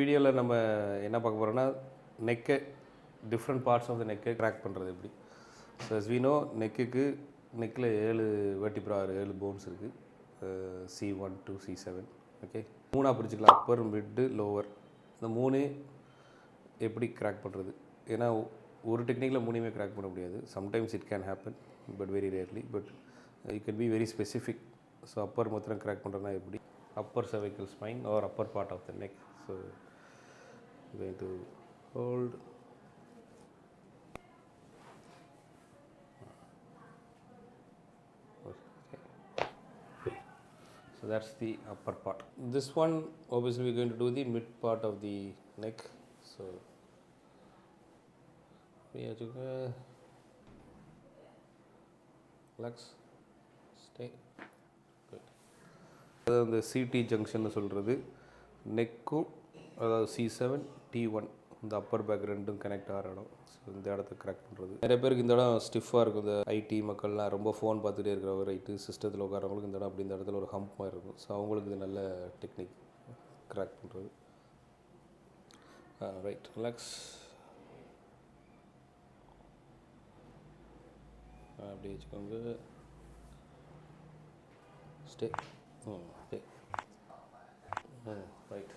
வீடியோவில் நம்ம என்ன பார்க்க போகிறோம்னா நெக்கை டிஃப்ரெண்ட் பார்ட்ஸ் ஆஃப் த நெக்கை க்ராக் பண்ணுறது எப்படி. ஸோ as we know நெக்கில் 7 வெர்டிப்ரா 7 போன்ஸ் இருக்குது. C1 to C7. ஓகே, 3 பிரிச்சுக்கலாம், அப்பர் மிட்டு லோவர். இந்த 3 எப்படி க்ராக் பண்ணுறது? ஏன்னா ஒரு டெக்னிக்கில் 3மே க்ராக் பண்ண முடியாது. Sometimes it can happen, but very rarely. But you can be very specific. So Appar மாத்திரம் க்ராக் பண்ணுறதுனா எப்படி? upper cervical spine or upper part of the neck. So I'm going to hold. Okay. So that's the upper part. This one obviously we're going to do the mid part of the neck. So we have to relax, stay. அதாவது அந்த CD junction சொல்கிறது நெக்கும், அதாவது C7 T1 இந்த Appar back ரெண்டும் connect ஆகிற இடம். So இந்த இடத்த க்ராக் பண்ணுறது. நிறைய பேருக்கு இந்த இடம் ஸ்டிஃபாக இருக்கும். இந்த ஐடி மக்கள்லாம் ரொம்ப ஃபோன் பார்த்துட்டே இருக்கிறவங்க, ரைட்டு சிஸ்டத்தில் உட்காரவங்களுக்கு இந்த இடம் அப்படி இந்த இடத்துல ஒரு ஹம்ப் மாதிரி இருக்கும். ஸோ அவங்களுக்கு இது நல்ல டெக்னிக் க்ராக் பண்ணுறது. ரைட், ரிலாக்ஸ், அப்படி வச்சுக்கோங்க, ஸ்டே. Okay. Right.